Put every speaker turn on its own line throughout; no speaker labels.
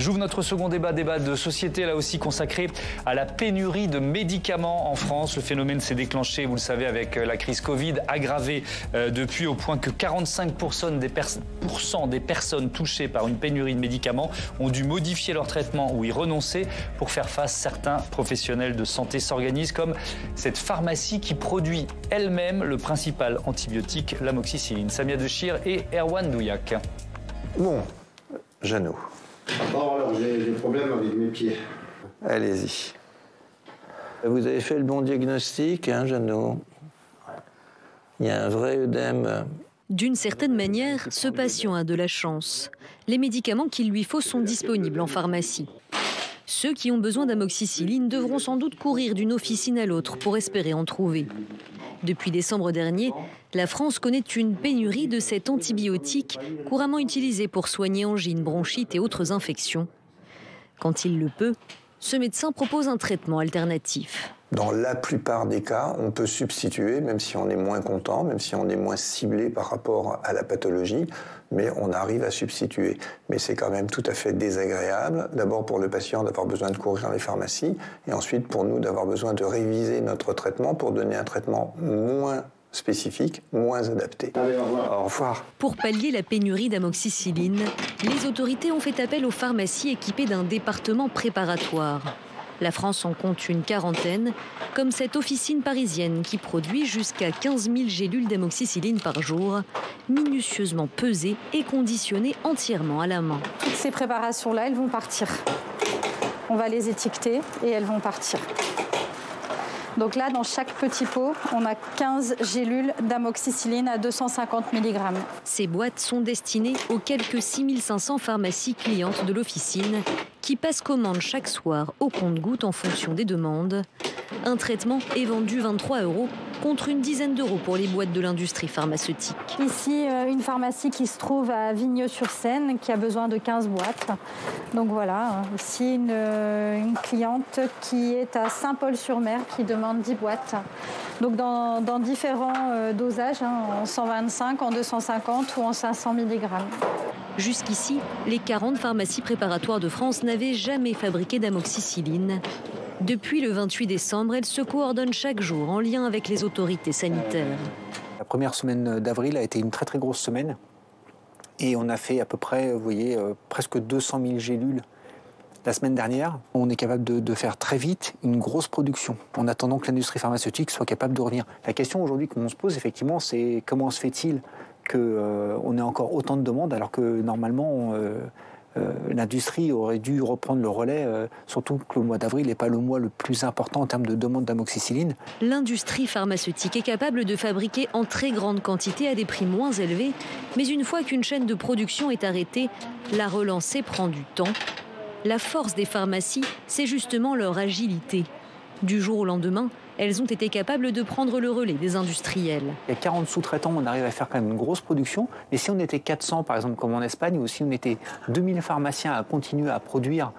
J'ouvre notre second débat de société, là aussi consacré à la pénurie de médicaments en France. Le phénomène s'est déclenché, vous le savez, avec la crise Covid, aggravée depuis au point que 45% des personnes touchées par une pénurie de médicaments ont dû modifier leur traitement ou y renoncer pour faire face. Certains professionnels de santé s'organisent comme cette pharmacie qui produit elle-même le principal antibiotique, l'amoxicilline. Samia Dechir et Erwan Douillac.
Bon, Jeannot.
Bon, alors j'ai des problèmes avec mes pieds.
Allez-y. Vous avez fait le bon diagnostic, hein, Jeannot? Il y a un vrai œdème.
D'une certaine manière, ce patient a de la chance. Les médicaments qu'il lui faut sont disponibles en pharmacie. Ceux qui ont besoin d'amoxicilline devront sans doute courir d'une officine à l'autre pour espérer en trouver. Depuis décembre dernier, la France connaît une pénurie de cet antibiotique couramment utilisé pour soigner angines, bronchites et autres infections. Quand il le peut, ce médecin propose un traitement alternatif.
Dans la plupart des cas, on peut substituer, même si on est moins content, même si on est moins ciblé par rapport à la pathologie, mais on arrive à substituer. Mais c'est quand même tout à fait désagréable, d'abord pour le patient d'avoir besoin de courir dans les pharmacies, et ensuite pour nous d'avoir besoin de réviser notre traitement pour donner un traitement moins spécifique, moins adapté.
Allez, au revoir.
Au revoir.
Pour pallier la pénurie d'amoxicilline, les autorités ont fait appel aux pharmacies équipées d'un département préparatoire. La France en compte une quarantaine, comme cette officine parisienne qui produit jusqu'à 15 000 gélules d'amoxicilline par jour, minutieusement pesées et conditionnées entièrement à la main.
Toutes ces préparations-là, elles vont partir. On va les étiqueter et elles vont partir. Donc là, dans chaque petit pot, on a 15 gélules d'amoxicilline à 250 mg.
Ces boîtes sont destinées aux quelques 6500 pharmacies clientes de l'officine qui passent commande chaque soir au compte-gouttes en fonction des demandes. Un traitement est vendu 23 € contre une dizaine d'euros pour les boîtes de l'industrie pharmaceutique.
Ici, une pharmacie qui se trouve à Vigneux-sur-Seine qui a besoin de 15 boîtes. Donc voilà, ici une cliente qui est à Saint-Paul-sur-Mer qui demande 10 boîtes. Donc dans différents dosages, en 125, en 250 ou en 500 mg.
Jusqu'ici, les 40 pharmacies préparatoires de France n'avaient jamais fabriqué d'amoxicilline. Depuis le 28 décembre, elles se coordonnent chaque jour en lien avec les autorités sanitaires.
La première semaine d'avril a été une très très grosse semaine. Et on a fait à peu près, vous voyez, presque 200 000 gélules la semaine dernière. On est capable de faire très vite une grosse production en attendant que l'industrie pharmaceutique soit capable de revenir. La question aujourd'hui qu'on se pose effectivement, c'est comment se fait-il qu'on ait encore autant de demandes alors que normalement l'industrie aurait dû reprendre le relais, surtout que le mois d'avril n'est pas le mois le plus important en termes de demande d'amoxicilline.
L'industrie pharmaceutique est capable de fabriquer en très grande quantité à des prix moins élevés, mais une fois qu'une chaîne de production est arrêtée, la relancer prend du temps. La force des pharmacies, c'est justement leur agilité. Du jour au lendemain, elles ont été capables de prendre le relais des industriels.
Il y a 40 sous-traitants, on arrive à faire quand même une grosse production. Mais si on était 400, par exemple, comme en Espagne, ou si on était 2000 pharmaciens à continuer à produire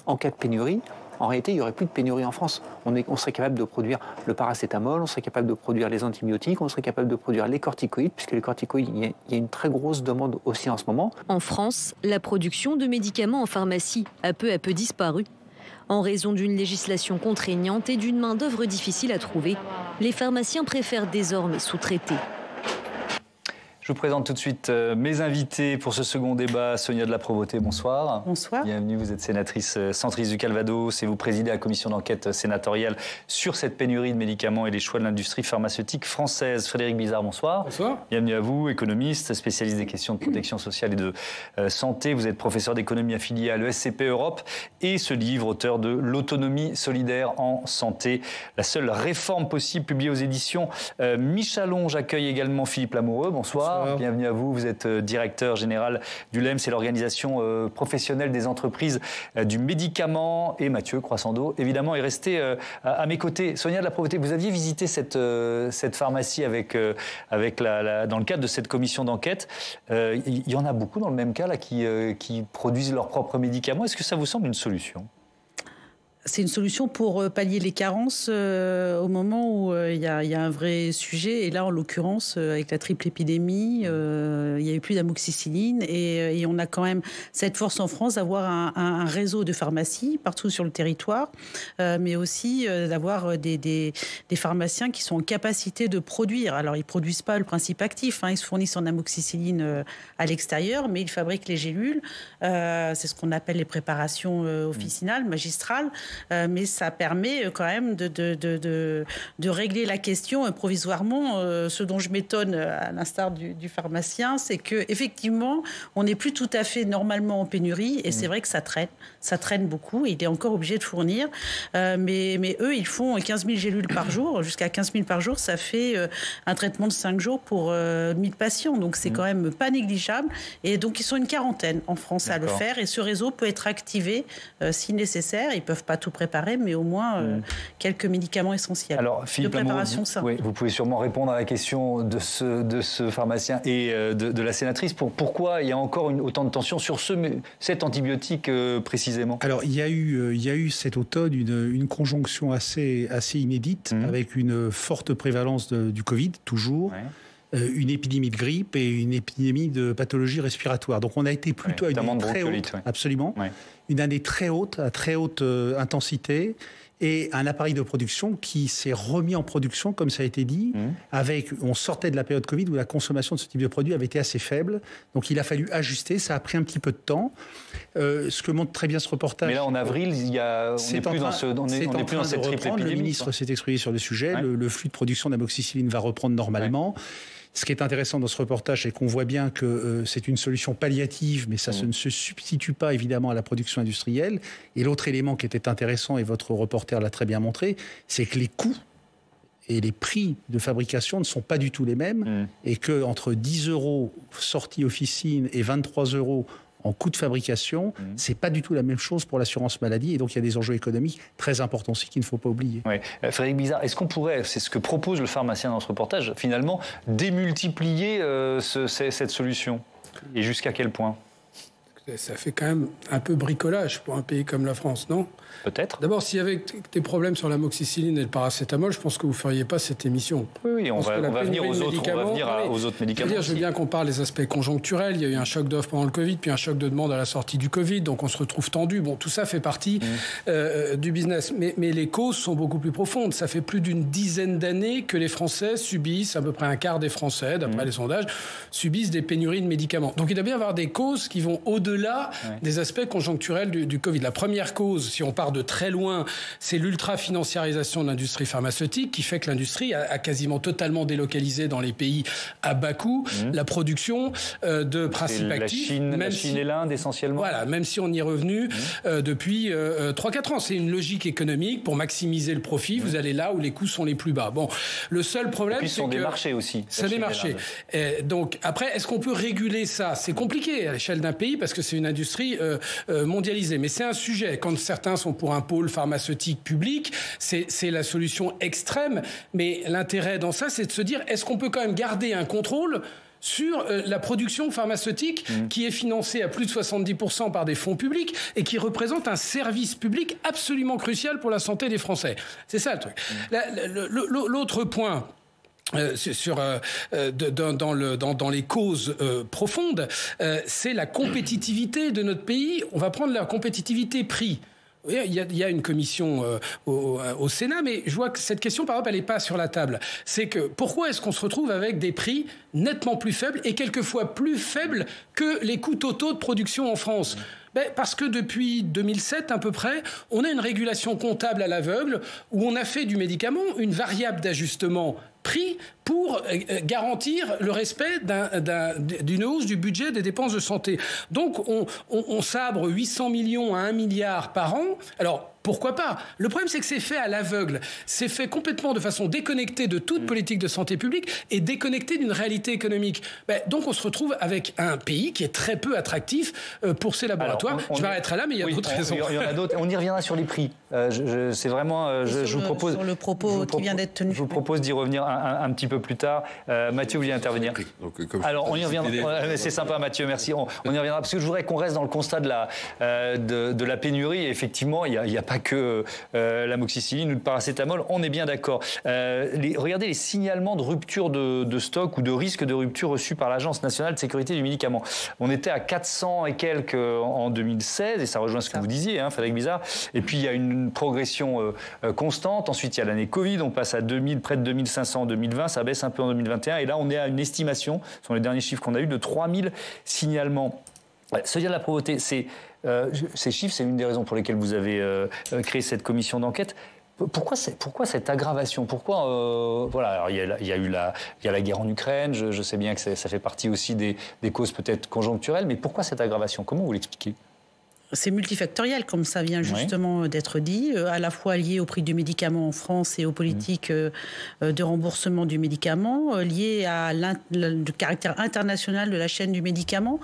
en cas de pénurie, en réalité, il n'y aurait plus de pénurie en France. On serait capable de produire le paracétamol, on serait capable de produire les antibiotiques, on serait capable de produire les corticoïdes, puisque les corticoïdes, il y a une très grosse demande aussi en ce moment.
En France, la production de médicaments en pharmacie a peu à peu disparu. En raison d'une législation contraignante et d'une main-d'œuvre difficile à trouver, les pharmaciens préfèrent désormais sous-traiter.
Je vous présente tout de suite mes invités pour ce second débat. Sonia de la Provoté, bonsoir.
Bonsoir.
Bienvenue, vous êtes sénatrice centriste du Calvados et vous présidez la commission d'enquête sénatoriale sur cette pénurie de médicaments et les choix de l'industrie pharmaceutique française. Frédéric Bizard, bonsoir.
Bonsoir.
Bienvenue à vous, économiste, spécialiste des questions de protection sociale et de santé. Vous êtes professeur d'économie affilié à l'ESCP Europe et ce livre, auteur de L'autonomie solidaire en santé, la seule réforme possible, publiée aux éditions Michalon. J'accueille également Philippe Lamoureux, bonsoir. Bienvenue à vous, vous êtes directeur général du LEM, c'est l'organisation professionnelle des entreprises du médicament, et Mathieu Croissando, évidemment, est resté à mes côtés. Sonia de la Provoté, vous aviez visité cette pharmacie dans le cadre de cette commission d'enquête. Il y en a beaucoup dans le même cas là, qui produisent leurs propres médicaments. Est-ce que ça vous semble une solution ?
C'est une solution pour pallier les carences au moment où il y a un vrai sujet. Et là, en l'occurrence, avec la triple épidémie, il n'y a eu plus d'amoxicilline. Et on a quand même cette force en France d'avoir un réseau de pharmacies partout sur le territoire, mais aussi d'avoir des pharmaciens qui sont en capacité de produire. Alors, ils ne produisent pas le principe actif. Ils se fournissent en amoxicilline à l'extérieur, mais ils fabriquent les gélules. C'est ce qu'on appelle les préparations officinales, magistrales. Mais ça permet quand même de régler la question provisoirement. Ce dont je m'étonne, à l'instar du pharmacien, c'est qu'effectivement, on n'est plus tout à fait normalement en pénurie. Et c'est vrai que ça traîne beaucoup. Il est encore obligé de fournir. Mais eux, ils font 15 000 gélules par jour. Jusqu'à 15 000 par jour, ça fait un traitement de 5 jours pour 1000 patients. Donc, c'est quand même pas négligeable. Et donc, ils sont une quarantaine en France à le faire. Et ce réseau peut être activé si nécessaire. Ils ne peuvent pas tout préparer, mais au moins quelques médicaments essentiels.
Alors, Philippe
de préparation
Lamour, vous pouvez sûrement répondre à la question de ce pharmacien et de la sénatrice. Pourquoi il y a encore autant de tension sur cet antibiotique précisément?
Alors, il y a eu cet automne une conjonction assez inédite avec une forte prévalence du Covid, toujours. Ouais. Une épidémie de grippe et une épidémie de pathologies respiratoires. Donc on a été plutôt à une année très haute, absolument, une année très haute, à très haute intensité, et un appareil de production qui s'est remis en production, comme ça a été dit, on sortait de la période Covid où la consommation de ce type de produit avait été assez faible, donc il a fallu ajuster, ça a pris un petit peu de temps. Ce que montre très bien ce reportage... Mais
là, en avril, on n'est plus dans cette triple épidémie.
Le ministre s'est exprimé sur le sujet, le flux de production d'amoxicilline va reprendre normalement. Ce qui est intéressant dans ce reportage, c'est qu'on voit bien que c'est une solution palliative, mais ça ne se substitue pas évidemment à la production industrielle. Et l'autre élément qui était intéressant, et votre reporter l'a très bien montré, c'est que les coûts et les prix de fabrication ne sont pas du tout les mêmes, et qu'entre 10 € sortie officine et 23 € en coût de fabrication, c'est pas du tout la même chose pour l'assurance maladie, et donc il y a des enjeux économiques très importants aussi qu'il ne faut pas oublier.
Oui. Frédéric Bizard, est-ce qu'on pourrait, c'est ce que propose le pharmacien dans ce reportage, finalement démultiplier cette solution? Et jusqu'à quel point?
Ça fait quand même un peu bricolage pour un pays comme la France, non?
Peut-être.
D'abord, s'il y avait des problèmes sur l'amoxicilline et le paracétamol, je pense que vous ne feriez pas cette émission.
Oui, on va venir aux autres médicaments.
Je veux bien qu'on parle des aspects conjoncturels. Il y a eu un choc d'offre pendant le Covid, puis un choc de demande à la sortie du Covid, donc on se retrouve tendu. Bon, tout ça fait partie du business. Mais les causes sont beaucoup plus profondes. Ça fait plus d'une dizaine d'années que les Français subissent, à peu près un quart des Français, d'après les sondages, subissent des pénuries de médicaments. Donc il doit bien y avoir des causes qui vont au-delà des aspects conjoncturels du Covid. La première cause, si on part de très loin, c'est l'ultra-financiarisation de l'industrie pharmaceutique qui fait que l'industrie a quasiment totalement délocalisé dans les pays à bas coût la production de principes actifs.
La Chine et l'Inde essentiellement.
Voilà, même si on y est revenu depuis 3-4 ans. C'est une logique économique pour maximiser le profit. Vous allez là où les coûts sont les plus bas. Bon, le seul problème, c'est que...
ce sont des marchés aussi.
C'est des marchés. Donc après, est-ce qu'on peut réguler ça? C'est compliqué à l'échelle d'un pays parce que c'est une industrie mondialisée. Mais c'est un sujet. Quand certains sont pour un pôle pharmaceutique public, c'est la solution extrême. Mais l'intérêt dans ça, c'est de se dire, est-ce qu'on peut quand même garder un contrôle sur la production pharmaceutique qui est financée à plus de 70% par des fonds publics et qui représente un service public absolument crucial pour la santé des Français. C'est ça le truc. L'autre point... dans les causes profondes, c'est la compétitivité de notre pays. On va prendre la compétitivité prix. Il y a une commission au Sénat, mais je vois que cette question, par exemple, elle n'est pas sur la table. C'est que pourquoi est-ce qu'on se retrouve avec des prix nettement plus faibles et quelquefois plus faibles que les coûts totaux de production en France ? Parce que depuis 2007 à peu près, on a une régulation comptable à l'aveugle où on a fait du médicament une variable d'ajustement prix pour garantir le respect d'une hausse du budget des dépenses de santé. Donc on sabre 800 millions à 1 milliard par an. Alors pourquoi pas? Le problème, c'est que c'est fait à l'aveugle. C'est fait complètement de façon déconnectée de toute politique de santé publique et déconnectée d'une réalité économique. Donc on se retrouve avec un pays qui est très peu attractif pour ses laboratoires. Je m'arrêterai là, mais il y a d'autres raisons.
Il y en a d'autres. On y reviendra sur les prix. C'est vraiment... je vous propose...
Sur le propos qui vient d'être tenu.
Je vous propose d'y revenir un petit peu plus tard. Mathieu, vous vouliez intervenir? Alors, on y reviendra. C'est sympa, Mathieu, merci. On y reviendra, parce que je voudrais qu'on reste dans le constat de la pénurie. Et effectivement, il n'y a pas pas que l'amoxicilline ou le paracétamol, on est bien d'accord. Regardez les signalements de rupture de stock ou de risque de rupture reçus par l'Agence nationale de sécurité du médicament. On était à 400 et quelques en 2016, et ça rejoint ce que vous disiez, Frédéric Bizard. Et puis il y a une progression constante. Ensuite, il y a l'année Covid, on passe à près de 2500 en 2020, ça baisse un peu en 2021, et là on est à une estimation, ce sont les derniers chiffres qu'on a eu, de 3000 signalements. Se dire de la pauvreté, ces chiffres, c'est l'une des raisons pour lesquelles vous avez créé cette commission d'enquête. Pourquoi cette aggravation? Pourquoi voilà, alors il y a la guerre en Ukraine. Je sais bien que ça fait partie aussi des causes peut-être conjoncturelles, mais pourquoi cette aggravation? Comment vous l'expliquez?
C'est multifactoriel, comme ça vient justement d'être dit, à la fois lié au prix du médicament en France et aux politiques de remboursement du médicament, lié à le caractère international de la chaîne du médicament.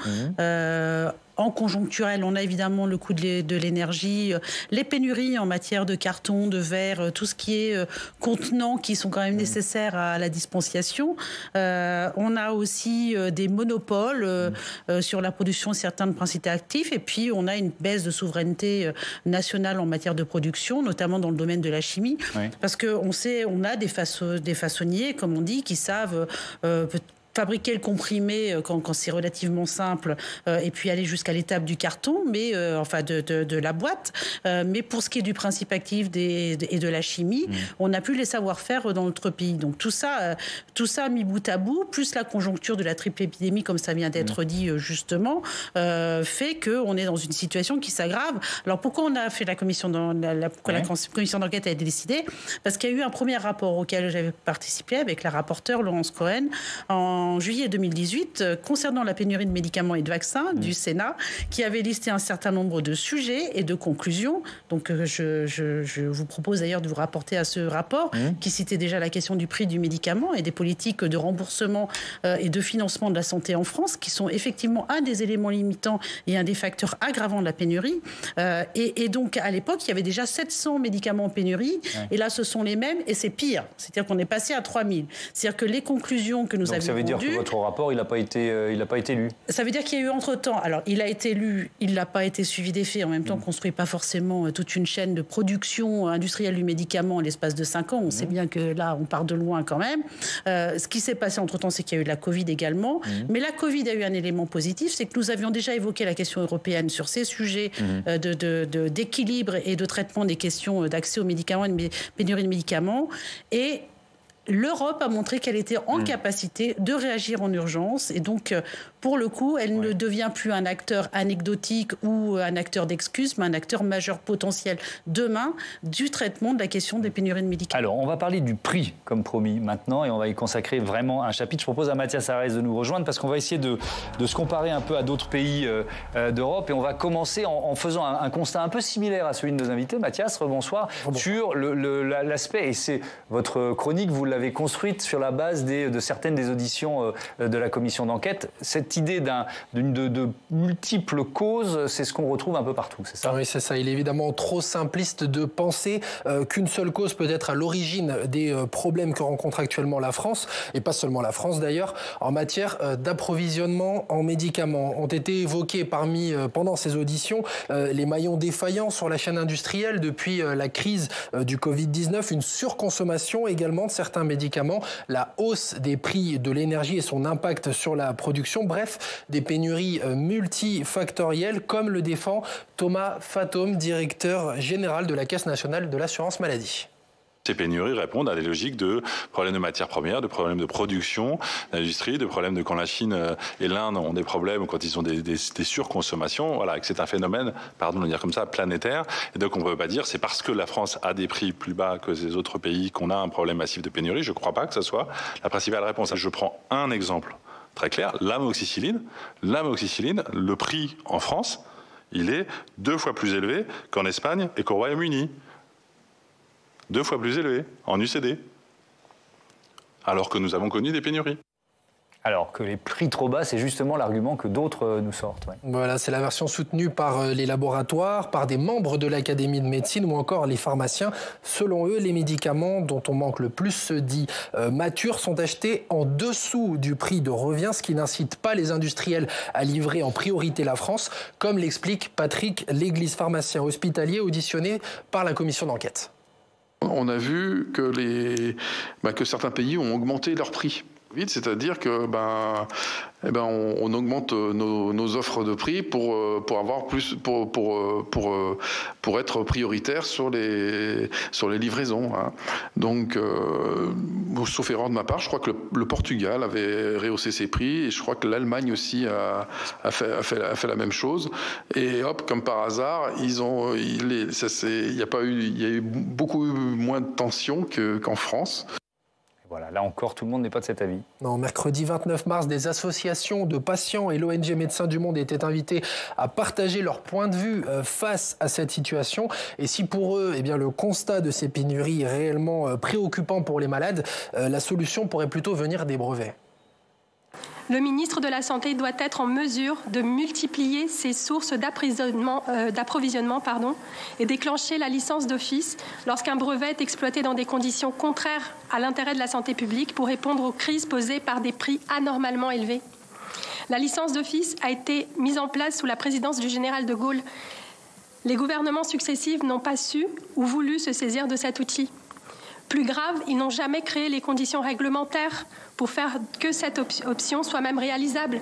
En conjoncturel, on a évidemment le coût de l'énergie, les pénuries en matière de carton, de verre, tout ce qui est contenants qui sont quand même nécessaires à la dispensation. On a aussi des monopoles sur la production de certains principes actifs, et puis on a une baisse de souveraineté nationale en matière de production, notamment dans le domaine de la chimie, parce qu'on sait, on a des façonniers, comme on dit, qui savent fabriquer le comprimé quand c'est relativement simple, et puis aller jusqu'à l'étape du carton, mais enfin de la boîte. Mais pour ce qui est du principe actif et de la chimie, on n'a plus les savoir-faire dans notre pays. Donc tout ça mis bout à bout, plus la conjoncture de la triple épidémie, comme ça vient d'être dit justement, fait qu'on est dans une situation qui s'aggrave. Alors pourquoi on a fait la commission d'enquête a été décidée? Parce qu'il y a eu un premier rapport auquel j'avais participé avec la rapporteure Laurence Cohen en juillet 2018 concernant la pénurie de médicaments et de vaccins du Sénat, qui avait listé un certain nombre de sujets et de conclusions. Donc je vous propose d'ailleurs de vous rapporter à ce rapport qui citait déjà la question du prix du médicament et des politiques de remboursement et de financement de la santé en France, qui sont effectivement un des éléments limitants et un des facteurs aggravants de la pénurie. Et donc à l'époque, il y avait déjà 700 médicaments en pénurie, et là ce sont les mêmes, et c'est pire. C'est-à-dire qu'on est passé à 3000. C'est-à-dire que les conclusions que nous avions
ça veut dire que votre rapport, il n'a pas été lu. Ça
veut dire qu'il y a eu entre-temps. Alors, il a été lu, il n'a pas été suivi des faits. En même temps, on ne construit pas forcément toute une chaîne de production industrielle du médicament en l'espace de 5 ans. On sait bien que là, on part de loin quand même. Ce qui s'est passé entre-temps, c'est qu'il y a eu de la Covid également. Mais la Covid a eu un élément positif, c'est que nous avions déjà évoqué la question européenne sur ces sujets d'équilibre et de traitement des questions d'accès aux médicaments et de pénurie de médicaments. Et l'Europe a montré qu'elle était en capacité de réagir en urgence, et donc pour le coup, elle ne devient plus un acteur anecdotique ou un acteur d'excuse, mais un acteur majeur potentiel demain du traitement de la question des pénuries de médicaments.
Alors, on va parler du prix, comme promis, maintenant, et on va y consacrer vraiment un chapitre. Je propose à Mathias Arès de nous rejoindre, parce qu'on va essayer de se comparer un peu à d'autres pays d'Europe, et on va commencer en faisant un constat un peu similaire à celui de nos invités. Mathias, rebonsoir, sur l'aspect, et c'est votre chronique, vous l'avez construite sur la base de certaines des auditions de la commission d'enquête. Cette idée de multiples causes, c'est ce qu'on retrouve un peu partout, c'est ça?
Oui, c'est ça. Il est évidemment trop simpliste de penser qu'une seule cause peut être à l'origine des problèmes que rencontre actuellement la France, et pas seulement la France d'ailleurs, en matière d'approvisionnement en médicaments. Ont été évoqués pendant ces auditions les maillons défaillants sur la chaîne industrielle depuis la crise du Covid-19, une surconsommation également de certains médicaments, la hausse des prix de l'énergie et son impact sur la production. Bref, des pénuries multifactorielles, comme le défend Thomas Fatome, directeur général de la Caisse nationale de l'assurance maladie.
Ces pénuries répondent à des logiques de problèmes de matières premières, de problèmes de production, d'industrie, de problèmes de quand la Chine et l'Inde ont des problèmes, quand ils ont des surconsommations. Voilà, que c'est un phénomène, pardon de le dire comme ça, planétaire. Et donc on ne peut pas dire c'est parce que la France a des prix plus bas que les autres pays qu'on a un problème massif de pénurie. Je ne crois pas que ce soit la principale réponse. Je prends un exemple très clair, l'amoxicilline. L'amoxicilline, le prix en France, il est 2 fois plus élevé qu'en Espagne et qu'au Royaume-Uni. 2 fois plus élevé en UCD, alors que nous avons connu des pénuries.
Alors que les prix trop bas, c'est justement l'argument que d'autres nous sortent. Ouais.
Voilà, c'est la version soutenue par les laboratoires, par des membres de l'Académie de médecine ou encore les pharmaciens. Selon eux, les médicaments dont on manque le plus dits matures sont achetés en dessous du prix de revient, ce qui n'incite pas les industriels à livrer en priorité la France, comme l'explique Patrick Léglise, pharmacien hospitalier auditionné par la commission d'enquête.
On a vu que certains pays ont augmenté leurs prix. C'est-à-dire que on augmente nos offres de prix pour avoir plus pour être prioritaire sur les livraisons. Hein. Donc, sauf erreur de ma part, je crois que le Portugal avait rehaussé ses prix et je crois que l'Allemagne aussi a fait la même chose. Et hop, comme par hasard, il y a eu beaucoup moins de tensions qu'en France.
Voilà, là encore, tout le monde n'est pas de cet avis.
Non, mercredi 29 mars, des associations de patients et l'ONG Médecins du Monde étaient invités à partager leur point de vue face à cette situation. Et si pour eux, le constat de ces pénuries est réellement préoccupant pour les malades, la solution pourrait plutôt venir des brevets.
Le ministre de la Santé doit être en mesure de multiplier ses sources d'approvisionnement et déclencher la licence d'office lorsqu'un brevet est exploité dans des conditions contraires à l'intérêt de la santé publique pour répondre aux crises posées par des prix anormalement élevés. La licence d'office a été mise en place sous la présidence du général de Gaulle. Les gouvernements successifs n'ont pas su ou voulu se saisir de cet outil. Plus grave, ils n'ont jamais créé les conditions réglementaires pour faire que cette option soit même réalisable.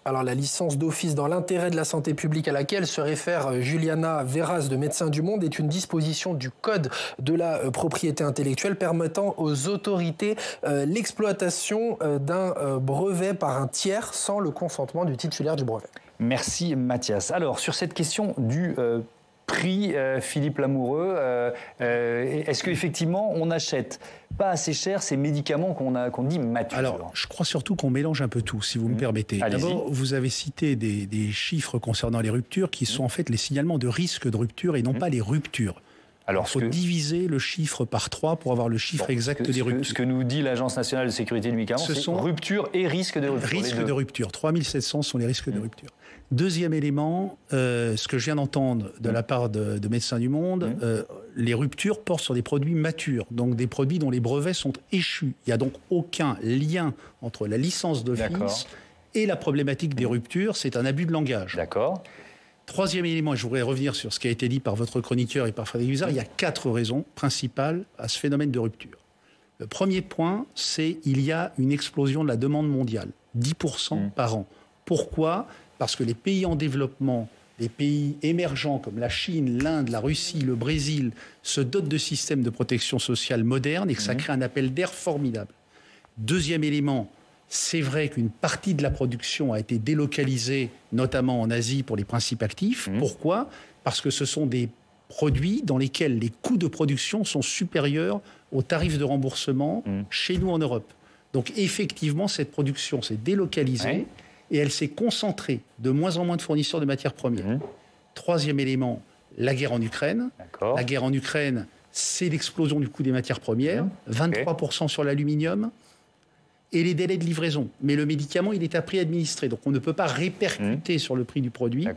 Alors la licence d'office dans l'intérêt de la santé publique à laquelle se réfère Juliana Verras de Médecins du Monde est une disposition du Code de la propriété intellectuelle permettant aux autorités l'exploitation d'un brevet par un tiers sans le consentement du titulaire du brevet.
Merci Mathias. Alors sur cette question du prix, Philippe Lamoureux, est-ce qu'effectivement on n'achète pas assez cher ces médicaments qu'on dit matures?
Alors, je crois surtout qu'on mélange un peu tout, si vous me permettez. D'abord, vous avez cité des chiffres concernant les ruptures qui sont en fait les signalements de risque de rupture et non pas les ruptures. Alors, il faut diviser le chiffre par 3 pour avoir le chiffre exact des ruptures.
Ce que nous dit l'Agence nationale de sécurité du médicament, c'est rupture et risque de rupture.
Risque de rupture. 3700 sont les risques de rupture. Deuxième élément, ce que je viens d'entendre de la part de Médecins du Monde, les ruptures portent sur des produits matures, donc des produits dont les brevets sont échus. Il n'y a donc aucun lien entre la licence d'office et la problématique des ruptures. C'est un abus de langage.
D'accord.
Troisième élément, et je voudrais revenir sur ce qui a été dit par votre chroniqueur et par Frédéric Bizard, il y a 4 raisons principales à ce phénomène de rupture. Le premier point, c'est qu'il y a une explosion de la demande mondiale, 10% par an. Pourquoi ? Parce que les pays en développement, les pays émergents comme la Chine, l'Inde, la Russie, le Brésil, se dotent de systèmes de protection sociale modernes et que ça crée un appel d'air formidable. Deuxième élément, c'est vrai qu'une partie de la production a été délocalisée, notamment en Asie pour les principes actifs. Pourquoi ? Parce que ce sont des produits dans lesquels les coûts de production sont supérieurs aux tarifs de remboursement chez nous en Europe. Donc effectivement, cette production s'est délocalisée et elle s'est concentrée de moins en moins de fournisseurs de matières premières. Troisième élément, la guerre en Ukraine. La guerre en Ukraine, c'est l'explosion du coût des matières premières, 23% sur l'aluminium, et les délais de livraison. Mais le médicament, il est à prix administré, donc on ne peut pas répercuter sur le prix du produit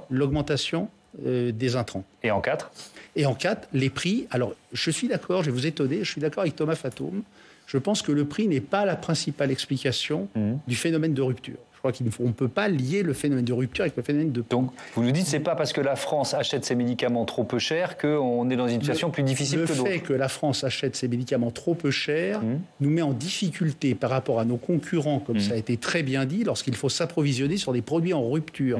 l'augmentation des intrants.
Et en 4 ?
Et en 4, les prix. Alors, je suis d'accord, je vais vous étonner, je suis d'accord avec Thomas Fatoum. Je pense que le prix n'est pas la principale explication du phénomène de rupture. Je crois qu'on ne peut pas lier le phénomène de rupture avec le phénomène de prix.
Donc, vous nous dites que ce n'est pas parce que la France achète ses médicaments trop peu chers qu'on est dans une situation plus difficile que d'autres.
Le fait que la France achète ses médicaments trop peu chers nous met en difficulté par rapport à nos concurrents, comme ça a été très bien dit, lorsqu'il faut s'approvisionner sur des produits en rupture.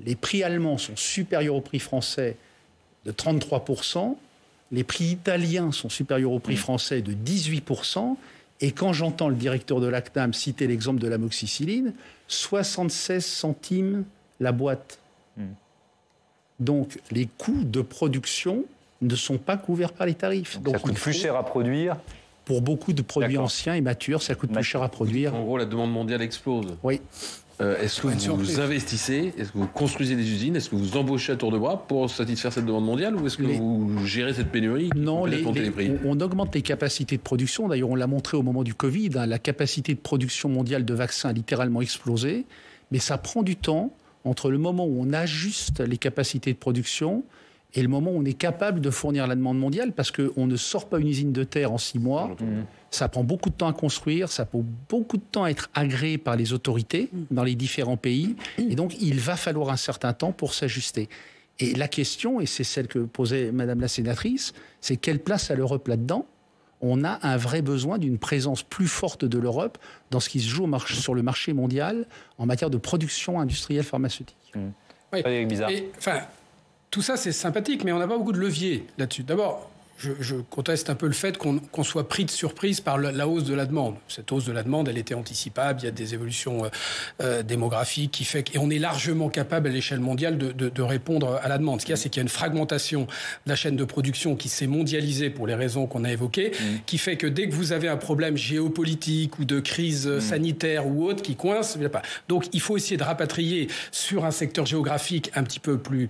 Les prix allemands sont supérieurs aux prix français de 33%. Les prix italiens sont supérieurs aux prix français de 18%. Et quand j'entends le directeur de la CNAM citer l'exemple de l'amoxicilline, 76 centimes la boîte. Donc, les coûts de production ne sont pas couverts par les tarifs.
Donc ça coûte plus cher à produire.
Pour beaucoup de produits anciens et matures, ça coûte plus cher à produire.
En gros, la demande mondiale explose.
Oui.
est-ce que vous investissez, est-ce que vous construisez des usines, est-ce que vous embauchez à tour de bras pour satisfaire cette demande mondiale, ou est-ce que vous gérez cette pénurie?
Non, on augmente les capacités de production. D'ailleurs, on l'a montré au moment du Covid, la capacité de production mondiale de vaccins a littéralement explosé. Mais ça prend du temps entre le moment où on ajuste les capacités de production et le moment où on est capable de fournir la demande mondiale, parce qu'on ne sort pas une usine de terre en 6 mois. Ça prend beaucoup de temps à construire, ça prend beaucoup de temps à être agréé par les autorités dans les différents pays. Et donc, il va falloir un certain temps pour s'ajuster. Et la question, et c'est celle que posait Madame la sénatrice, c'est quelle place a l'Europe là-dedans? On a un vrai besoin d'une présence plus forte de l'Europe dans ce qui se joue sur le marché mondial en matière de production industrielle pharmaceutique.
Oui. Bizarre. Tout ça, c'est sympathique, mais on n'a pas beaucoup de leviers là-dessus. D'abord, je conteste un peu le fait qu'on soit pris de surprise par la hausse de la demande. Cette hausse de la demande, elle était anticipable. Il y a des évolutions démographiques qui fait qu'on est largement capable à l'échelle mondiale de répondre à la demande. Ce qu'il y a, c'est qu'il y a une fragmentation de la chaîne de production qui s'est mondialisée pour les raisons qu'on a évoquées, qui fait que dès que vous avez un problème géopolitique ou de crise sanitaire ou autre qui coince, il n'y a pas. Donc il faut essayer de rapatrier sur un secteur géographique un petit peu plus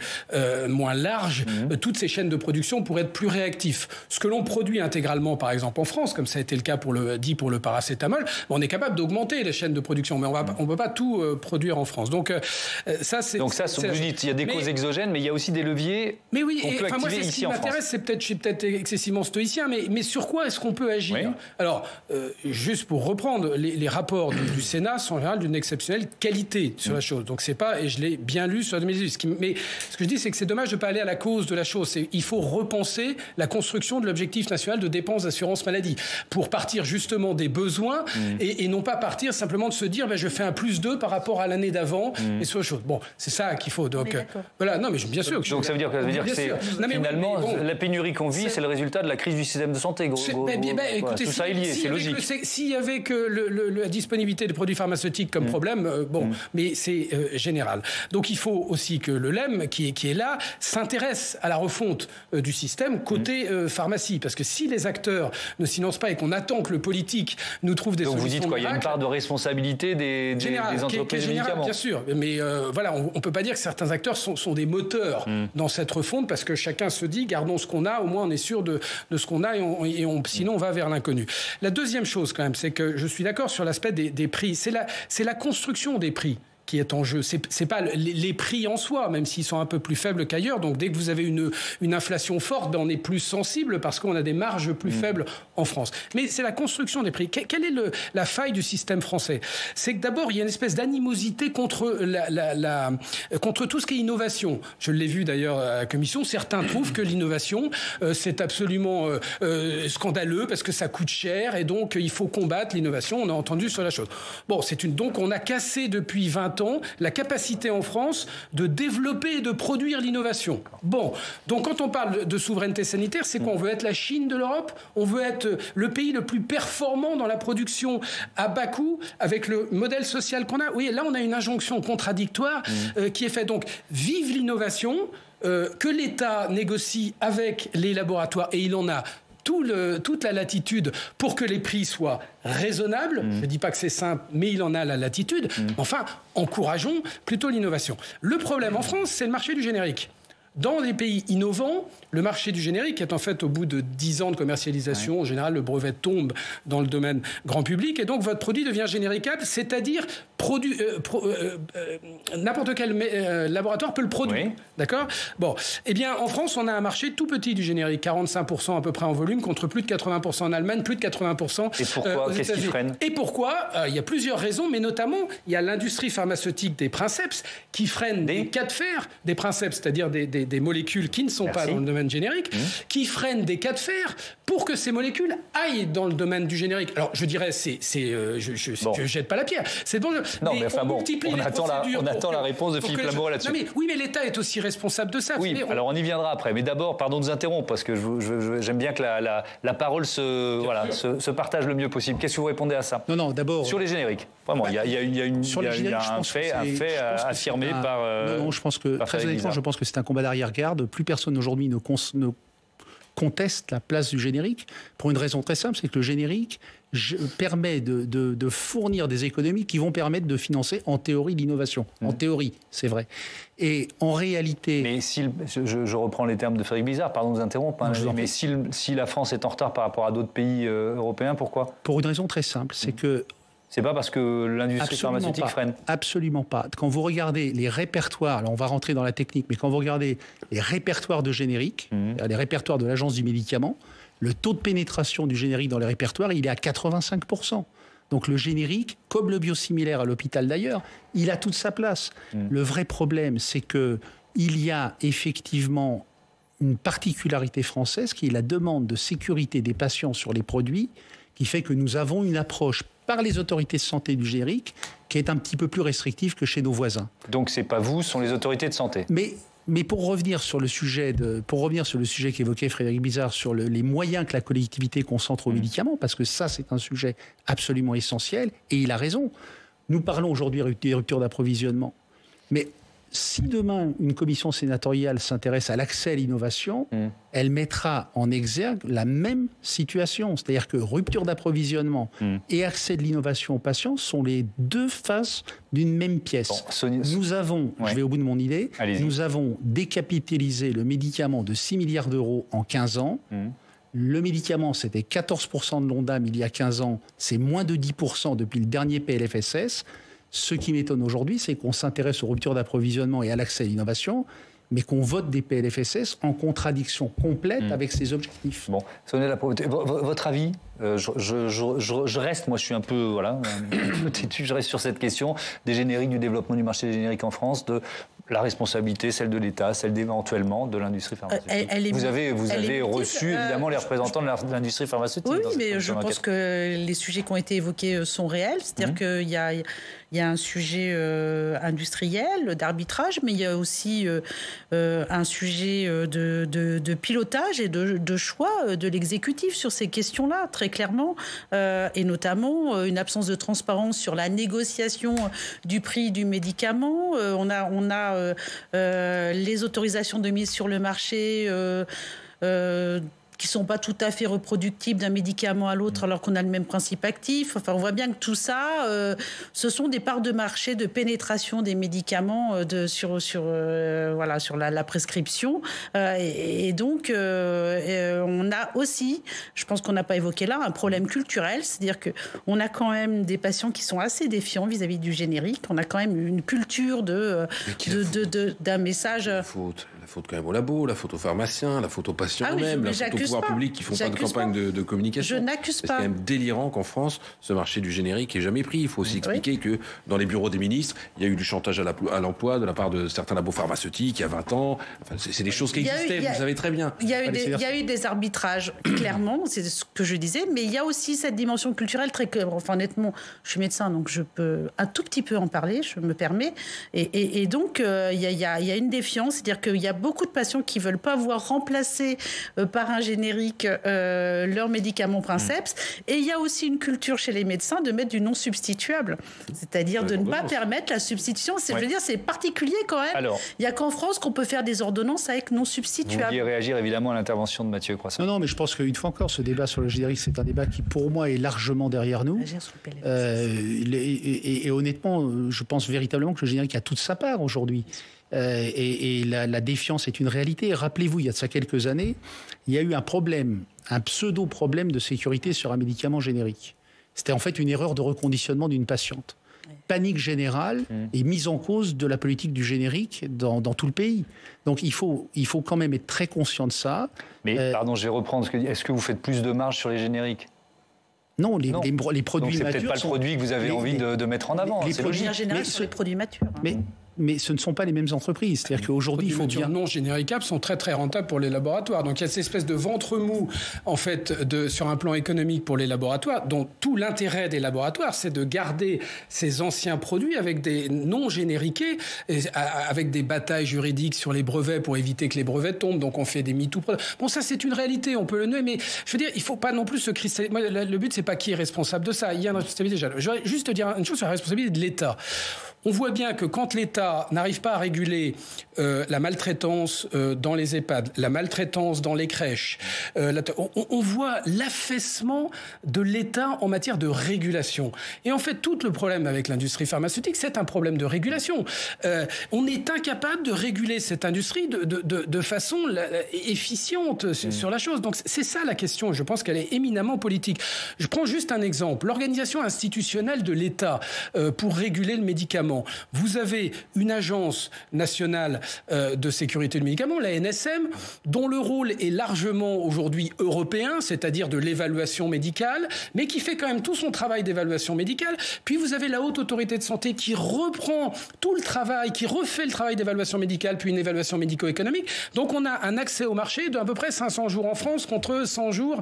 moins large toutes ces chaînes de production pour être plus réactifs. Ce que l'on produit intégralement, par exemple en France, comme ça a été le cas pour le paracétamol, on est capable d'augmenter les chaînes de production, mais on ne peut pas tout produire en France. Donc ça, c'est...
Donc ça, vous dites, il y a des causes exogènes, mais il y a aussi des leviers qu'on peut activer ici en France.
Moi, je suis peut-être excessivement stoïcien, mais sur quoi est-ce qu'on peut agir? Alors, juste pour reprendre, les rapports du Sénat sont en général d'une exceptionnelle qualité sur la chose. Donc c'est pas, et je l'ai bien lu sur la mais ce que je dis, c'est que c'est dommage de ne pas aller à la cause de la chose. Il faut repenser la construction de l'objectif national de dépenses d'assurance maladie pour partir justement des besoins et non pas partir simplement de se dire je fais un +2 par rapport à l'année d'avant et sur autre chose. Bon, c'est ça qu'il faut. Donc voilà, non mais bien sûr.
Donc ça veut dire que c'est finalement la pénurie qu'on vit, c'est le résultat de la crise du système de santé.
Écoutez,
tout ça est lié, c'est logique.
S'il y avait que la disponibilité des produits pharmaceutiques comme problème, mais c'est général. Donc il faut aussi que le LEM qui est là s'intéresse à la refonte du système côté pharmacie, parce que si les acteurs ne s'y lancent pas et qu'on attend que le politique nous trouve des solutions...
Donc vous dites quoi? Il y a une part de responsabilité des entreprises de médicaments.
Bien sûr, mais voilà, on ne peut pas dire que certains acteurs sont des moteurs dans cette refonte, parce que chacun se dit, gardons ce qu'on a, au moins on est sûr de ce qu'on a, sinon on va vers l'inconnu. La deuxième chose quand même, c'est que je suis d'accord sur l'aspect des prix. C'est la construction des prix qui est en jeu. C'est pas les prix en soi, même s'ils sont un peu plus faibles qu'ailleurs. Donc dès que vous avez une inflation forte, on est plus sensible parce qu'on a des marges plus faibles en France. Mais c'est la construction des prix. Quelle est la faille du système français? C'est que d'abord, il y a une espèce d'animosité contre tout ce qui est innovation. Je l'ai vu d'ailleurs à la commission. Certains trouvent que l'innovation, c'est absolument scandaleux parce que ça coûte cher et donc il faut combattre l'innovation. On a entendu sur la chose. Bon, donc on a cassé depuis 20 ans la capacité en France de développer et de produire l'innovation. Bon, donc quand on parle de souveraineté sanitaire, c'est quoi? On veut être la Chine de l'Europe? On veut être le pays le plus performant dans la production à bas coût avec le modèle social qu'on a? Oui, là on a une injonction contradictoire qui est faite. Donc, vive l'innovation, que l'État négocie avec les laboratoires, et il en a toute la latitude pour que les prix soient raisonnables. Je ne dis pas que c'est simple, mais il en a la latitude. Enfin, encourageons plutôt l'innovation. Le problème en France, c'est le marché du générique. Dans les pays innovants, le marché du générique est en fait au bout de 10 ans de commercialisation. En général, le brevet tombe dans le domaine grand public et donc votre produit devient généricable, c'est-à-dire n'importe quel laboratoire peut le produire. Oui. D'accord ? Bon, eh bien, en France, on a un marché tout petit du générique, 45% à peu près en volume, contre plus de 80% en Allemagne, plus de 80%
Et pourquoi ? Qu'est-ce qui freine ?
Et pourquoi ? Il y a plusieurs raisons, mais notamment, il y a l'industrie pharmaceutique des princeps qui freine des cas de fer, des princeps, c'est-à-dire des molécules qui ne sont pas dans le domaine générique, qui freinent des cas de fer pour que ces molécules aillent dans le domaine du générique. Alors, je dirais, je jette pas la pierre. C'est bon.
Non, mais enfin bon, on attend la réponse de Philippe Labouré là-dessus.
Oui, mais l'État est aussi responsable de ça.
Oui, alors on y viendra après. Mais d'abord, pardon de vous interrompre, parce que j'aime bien que la parole se partage le mieux possible. Qu'est-ce que vous répondez à ça ?
Non, d'abord...
Sur les génériques. Vraiment, il y a un fait affirmé par...
Non, je pense que, très honnêtement, je pense que c'est un combat d'arrière-garde. Plus personne aujourd'hui ne contestent la place du générique pour une raison très simple, c'est que le générique permet de fournir des économies qui vont permettre de financer en théorie l'innovation. En théorie, c'est vrai. Et en réalité...
Mais je reprends les termes de Frédéric Bizard, pardon de vous interrompre, mais si la France est en retard par rapport à d'autres pays européens, pourquoi ?
Pour une raison très simple, c'est que...
C'est pas parce que l'industrie pharmaceutique freine ?
Absolument pas. Quand vous regardez les répertoires, alors on va rentrer dans la technique, mais quand vous regardez les répertoires de générique, les répertoires de l'Agence du médicament, le taux de pénétration du générique dans les répertoires, il est à 85%. Donc le générique, comme le biosimilaire à l'hôpital d'ailleurs, il a toute sa place. Le vrai problème, c'est qu'il y a effectivement une particularité française qui est la demande de sécurité des patients sur les produits, qui fait que nous avons une approche par les autorités de santé du générique qui est un petit peu plus restrictive que chez nos voisins.
Donc c'est pas vous, ce sont les autorités de santé.
Mais pour revenir sur le sujet qu'évoquait Frédéric Bizard sur les moyens que la collectivité concentre aux médicaments, parce que ça c'est un sujet absolument essentiel, et il a raison. Nous parlons aujourd'hui des ruptures d'approvisionnement, mais si demain une commission sénatoriale s'intéresse à l'accès à l'innovation, elle mettra en exergue la même situation. C'est-à-dire que rupture d'approvisionnement et accès de l'innovation aux patients sont les deux faces d'une même pièce. Nous avons, je vais au bout de mon idée, nous avons décapitalisé le médicament de 6 milliards d'euros en 15 ans. Le médicament, c'était 14% de l'ONDAM il y a 15 ans, c'est moins de 10% depuis le dernier PLFSS. Ce qui m'étonne aujourd'hui, c'est qu'on s'intéresse aux ruptures d'approvisionnement et à l'accès à l'innovation, mais qu'on vote des PLFSS en contradiction complète avec ces objectifs.
Bon, votre avis je reste, moi je suis un peu têtu, je reste sur cette question des génériques, du développement du marché des génériques en France, de la responsabilité, celle de l'État, celle éventuellement de l'industrie pharmaceutique. Vous avez reçu évidemment les représentants de l'industrie pharmaceutique.
Oui, mais je pense que les sujets qui ont été évoqués sont réels, c'est-à-dire qu'il y a un sujet industriel, d'arbitrage, mais il y a aussi un sujet de pilotage et de choix de l'exécutif sur ces questions-là, très clairement, et notamment une absence de transparence sur la négociation du prix du médicament. On a les autorisations de mise sur le marché qui ne sont pas tout à fait reproductibles d'un médicament à l'autre alors qu'on a le même principe actif. Enfin, on voit bien que tout ça, ce sont des parts de marché de pénétration des médicaments sur la prescription. Et donc, on a aussi, je pense qu'on n'a pas évoqué là, un problème culturel. C'est-à-dire qu'on a quand même des patients qui sont assez défiants vis-à-vis du générique. On a quand même une culture d'un message... La
faute quand même au labo, la faute aux pharmaciens, la faute aux patients eux-mêmes, la faute aux pouvoirs publics qui font pas de campagne de communication.
Je n'accuse pas.
C'est quand même délirant qu'en France, ce marché du générique ait jamais pris. Il faut aussi expliquer que dans les bureaux des ministres, il y a eu du chantage à l'emploi de la part de certains labos pharmaceutiques il y a 20 ans. Enfin, c'est des choses qui existaient, vous savez très bien.
Il y a eu des arbitrages, clairement, c'est ce que je disais, mais il y a aussi cette dimension culturelle très claire. Enfin, honnêtement, je suis médecin, donc je peux un tout petit peu en parler, je me permets. Et donc, il y a une défiance, c'est-à-dire qu'il y a beaucoup de patients qui ne veulent pas voir remplacer par un générique leurs médicaments princeps. Et il y a aussi une culture chez les médecins de mettre du non substituable, c'est-à-dire de ne pas permettre la substitution. Je veux dire, c'est particulier quand même. Alors, il n'y a qu'en France qu'on peut faire des ordonnances avec non substituable. Vous
vouliez réagir évidemment à l'intervention de Mathieu Croissant.
Non, mais je pense qu'une fois encore, ce débat sur le générique, c'est un débat qui, pour moi, est largement derrière nous. Et honnêtement, je pense véritablement que le générique a toute sa part aujourd'hui. Et la défiance est une réalité. Rappelez-vous, il y a de ça quelques années, il y a eu un problème, un pseudo-problème de sécurité sur un médicament générique. C'était en fait une erreur de reconditionnement d'une patiente. Panique générale et mise en cause de la politique du générique dans tout le pays. Donc il faut quand même être très conscient de ça.
Mais pardon, je vais reprendre. Est-ce que vous faites plus de marge sur les génériques ?
Non, les produits matures.
Donc c'est peut-être pas le produit que vous avez envie de mettre en avant.
Les produits génériques sont les produits matures.
Mais ce ne sont pas les mêmes entreprises. C'est-à-dire qu'aujourd'hui, il faut bien...
non généricables sont très très rentables pour les laboratoires. Donc il y a cette espèce de ventre mou, en fait, sur un plan économique pour les laboratoires, dont tout l'intérêt des laboratoires, c'est de garder ces anciens produits avec des non génériqués, avec des batailles juridiques sur les brevets pour éviter que les brevets tombent. Donc on fait des MeToo. Bon, ça c'est une réalité, on peut le nommer, mais je veux dire, il ne faut pas non plus se cristalliser. Moi, le but, c'est pas qui est responsable de ça. Il y a une responsabilité déjà. Je voudrais juste dire une chose sur la responsabilité de l'État. on voit bien que quand l'État n'arrive pas à réguler la maltraitance dans les EHPAD, la maltraitance dans les crèches, on voit l'affaissement de l'État en matière de régulation. Et en fait, tout le problème avec l'industrie pharmaceutique, c'est un problème de régulation. On est incapable de réguler cette industrie de façon efficiente sur la chose. Donc c'est ça la question. Je pense qu'elle est éminemment politique. Je prends juste un exemple. L'organisation institutionnelle de l'État pour réguler le médicament. Vous avez une agence nationale de sécurité du médicament, la NSM, dont le rôle est largement aujourd'hui européen, c'est-à-dire de l'évaluation médicale, mais qui fait quand même tout son travail d'évaluation médicale. Puis vous avez la Haute Autorité de Santé qui reprend tout le travail, qui refait le travail d'évaluation médicale, puis une évaluation médico-économique. Donc on a un accès au marché d'à peu près 500 jours en France contre 100 jours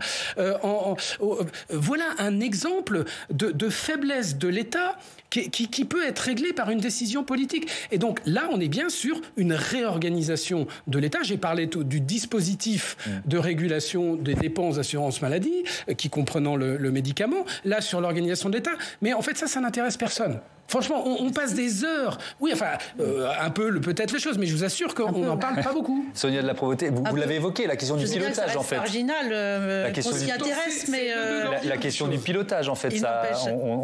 voilà un exemple de faiblesse de l'État qui peut être réglé par une décision politique. Et donc là, on est bien sur une réorganisation de l'État. J'ai parlé du dispositif de régulation des dépenses d'assurance maladie, qui comprenant le médicament, là sur l'organisation de l'État. Mais en fait, ça n'intéresse personne. Franchement, on passe des heures. Oui, enfin, un peu peut-être les choses, mais je vous assure qu'on n'en parle pas beaucoup.
Sonia de la Provôté, vous l'avez évoqué, la question du pilotage, en fait.
C'est marginal, on s'y intéresse, mais...
La question du pilotage, en fait, ça...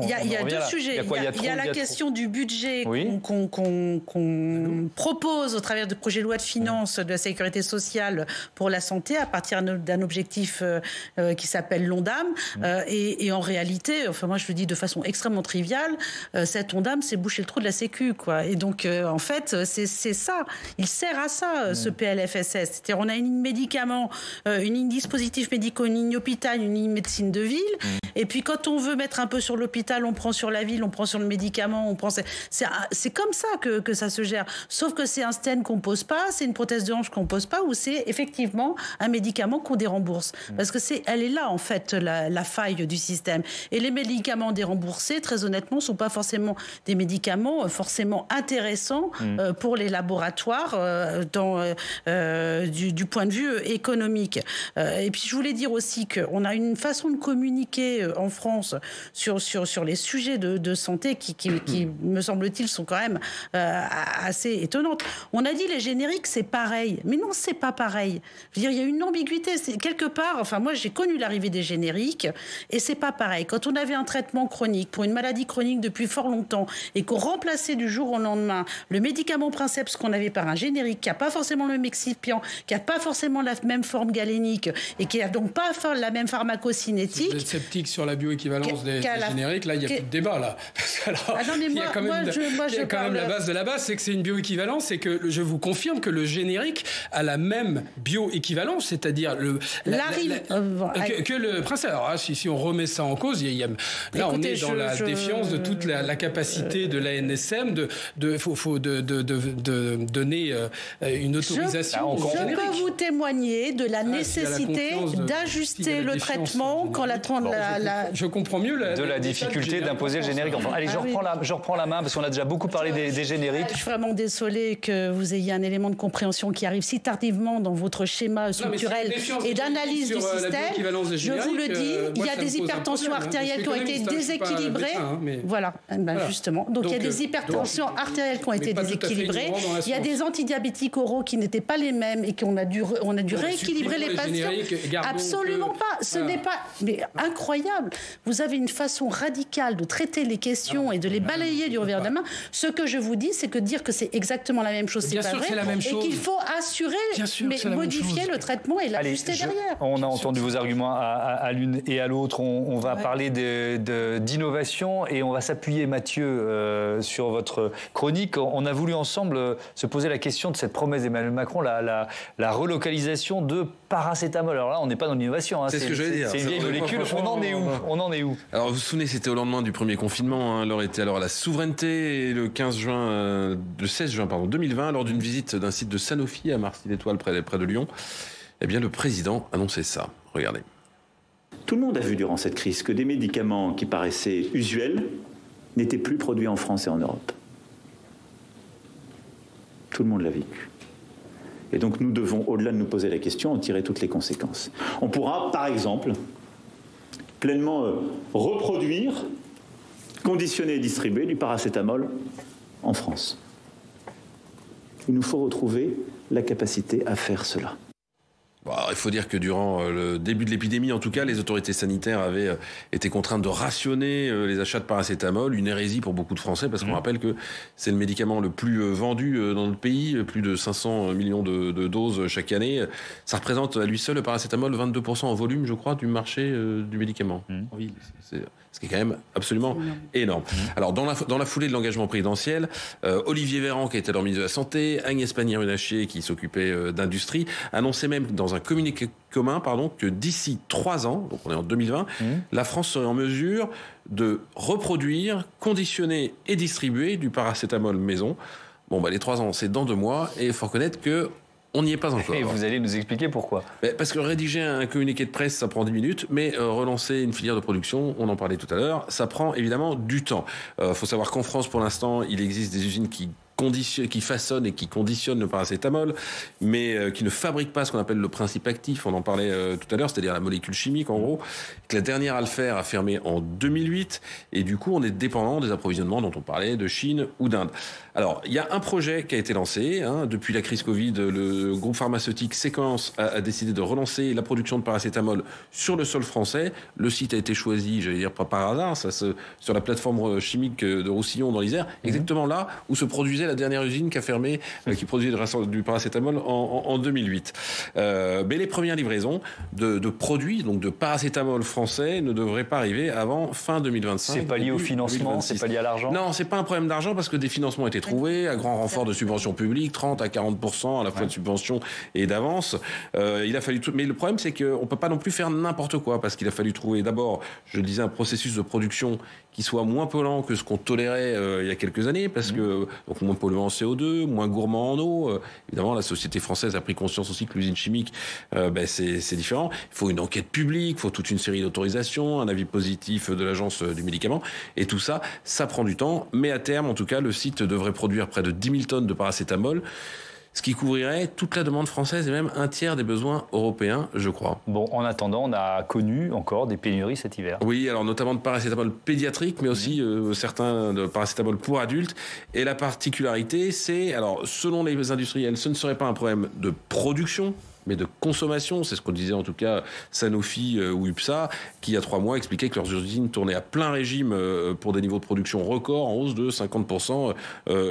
Il y a deux sujets. Il y a la question du budget qu'on propose au travers du projet de loi de finances de la sécurité sociale pour la santé à partir d'un objectif qui s'appelle l'ONDAM. Et en réalité, enfin moi je le dis de façon extrêmement triviale, cette ONDAM, c'est boucher le trou de la Sécu, quoi. Et donc, en fait, c'est ça. Il sert à ça, ce PLFSS. C'est-à-dire, on a une ligne médicaments, une ligne dispositifs médicaux, une ligne hôpital, une ligne médecine de ville. Et puis, quand on veut mettre un peu sur l'hôpital, on prend sur la ville, on prend sur le médicament, on prend... C'est comme ça que ça se gère. Sauf que c'est un stent qu'on pose pas, c'est une prothèse de hanche qu'on pose pas, ou c'est effectivement un médicament qu'on dérembourse. Parce que elle est là, en fait, la faille du système. Et les médicaments déremboursés, très honnêtement, sont pas forcément des médicaments forcément intéressants pour les laboratoires du point de vue économique. Et puis je voulais dire aussi qu'on a une façon de communiquer en France sur les sujets de santé qui me semble-t-il, sont quand même assez étonnantes. On a dit les génériques, c'est pareil. Mais non, c'est pas pareil. Je veux dire, il y a une ambiguïté. C'est, quelque part, enfin moi j'ai connu l'arrivée des génériques et c'est pas pareil. Quand on avait un traitement chronique pour une maladie chronique depuis fort longtemps et qu'on remplaçait du jour au lendemain le médicament Princeps qu'on avait par un générique qui n'a pas forcément le même excipient, qui n'a pas forcément la même forme galénique et qui n'a donc pas la même pharmacocinétique.
Vous êtes sceptique sur la bioéquivalence des génériques, là il n'y a plus de débat là. Il y a quand même la base de la base, c'est que c'est une bioéquivalence et que je vous confirme que le générique a la même bioéquivalence, c'est-à-dire que le Princeps. Alors si on remet ça en cause, là on est dans la défiance de toute la capacité de la NSM de donner une autorisation.
Je peux vous témoigner de la nécessité d'ajuster le traitement quand
Je comprends mieux
de la difficulté d'imposer le générique. Enfin, allez, je reprends la main parce qu'on a déjà beaucoup parlé des génériques.
Je suis vraiment désolée que vous ayez un élément de compréhension qui arrive si tardivement dans votre schéma structurel et d'analyse du système. Je vous le dis, il y a des hypertensions artérielles qui ont été déséquilibrées. Voilà. Justement. Donc il y a des hypertensions artérielles qui ont été déséquilibrées. Il y a des antidiabétiques oraux qui n'étaient pas les mêmes et qu'on a dû rééquilibrer les patients. Absolument pas. Ce n'est pas... Mais incroyable. Vous avez une façon radicale de traiter les questions et de les balayer du revers de la main. Ce que je vous dis, c'est que dire que c'est exactement la même chose, c'est pas vrai. Et qu'il faut assurer, mais modifier le traitement et l'ajuster derrière.
On a entendu vos arguments à l'une et à l'autre. On va parler d'innovation et on va s'appuyer, Mathieu, sur votre chronique. On a voulu ensemble se poser la question de cette promesse d'Emmanuel Macron, la relocalisation de paracétamol. Alors là, on n'est pas dans l'innovation.
C'est ce que j'allais dire.
C'est une vieille molécule. On en est où
Alors, vous vous souvenez, c'était au lendemain du premier confinement. L'heure était alors à la souveraineté. Et le 16 juin 2020, lors d'une visite d'un site de Sanofi à Marcy-l'Étoile, près de Lyon, eh bien, le président annonçait ça. Regardez.
Tout le monde a vu durant cette crise que des médicaments qui paraissaient usuels n'étaient plus produits en France et en Europe. Tout le monde l'a vécu. Et donc nous devons, au-delà de nous poser la question, en tirer toutes les conséquences. On pourra, par exemple, pleinement reproduire, conditionner et distribuer du paracétamol en France. Il nous faut retrouver la capacité à faire cela.
Bon, alors, il faut dire que durant le début de l'épidémie, en tout cas, les autorités sanitaires avaient été contraintes de rationner les achats de paracétamol, une hérésie pour beaucoup de Français, parce qu'on rappelle que c'est le médicament le plus vendu dans notre pays, plus de 500 millions de doses chaque année. Ça représente à lui seul, le paracétamol, 22% en volume, je crois, du marché du médicament. Ce qui est quand même absolument énorme. Alors, dans la foulée de l'engagement présidentiel, Olivier Véran, qui était alors ministre de la Santé, Agnès Pannier-Runacher, qui s'occupait d'industrie, annonçait même dans un communiqué commun, que d'ici 3 ans, donc on est en 2020, la France serait en mesure de reproduire, conditionner et distribuer du paracétamol maison. Bon, les 3 ans, c'est dans 2 mois, et il faut reconnaître que on n'y est pas encore.
Et vous allez nous expliquer pourquoi.
Parce que rédiger un communiqué de presse, ça prend 10 minutes, mais relancer une filière de production, on en parlait tout à l'heure, ça prend évidemment du temps. Faut savoir qu'en France, pour l'instant, il existe des usines qui façonnent et qui conditionnent le paracétamol, mais qui ne fabriquent pas ce qu'on appelle le principe actif, on en parlait tout à l'heure, c'est-à-dire la molécule chimique en gros, que la dernière à le faire a fermé en 2008, et du coup on est dépendant des approvisionnements dont on parlait de Chine ou d'Inde. Alors, il y a un projet qui a été lancé, depuis la crise Covid, le groupe pharmaceutique Séquence a décidé de relancer la production de paracétamol sur le sol français. Le site a été choisi, j'allais dire pas par hasard, sur la plateforme chimique de Roussillon dans l'Isère, exactement là où se produisait la dernière usine qui a fermé, qui produisait du paracétamol en 2008. Mais les premières livraisons de produits, donc de paracétamol français, ne devraient pas arriver avant fin 2025.
C'est pas lié au financement,
2026.
c'est pas lié à l'argent?
Non, c'est pas un problème d'argent parce que des financements ont été trouvés à grand renfort de subventions publiques, 30 à 40% à la fois de subventions et d'avances. Il a fallu mais le problème c'est qu'on peut pas non plus faire n'importe quoi parce qu'il a fallu trouver d'abord, je le disais, un processus de production qui soit moins polluant que ce qu'on tolérait il y a quelques années, parce que donc moins polluant en CO2, moins gourmand en eau. Évidemment, la société française a pris conscience aussi que l'usine chimique, c'est différent. Il faut une enquête publique, il faut toute une série d'autorisations, un avis positif de l'agence du médicament, et tout ça, ça prend du temps. Mais à terme, en tout cas, le site devrait produire près de 10 000 tonnes de paracétamol, ce qui couvrirait toute la demande française et même un tiers des besoins européens, je crois.
Bon, en attendant, on a connu encore des pénuries cet hiver.
Oui, alors notamment de paracétamol pédiatrique, mais aussi certains de paracétamol pour adultes. Et la particularité, c'est, alors selon les industriels, ce ne serait pas un problème de production, mais de consommation. C'est ce qu'on disait en tout cas Sanofi ou UPSA, qui il y a 3 mois expliquaient que leurs usines tournaient à plein régime pour des niveaux de production records en hausse de 50%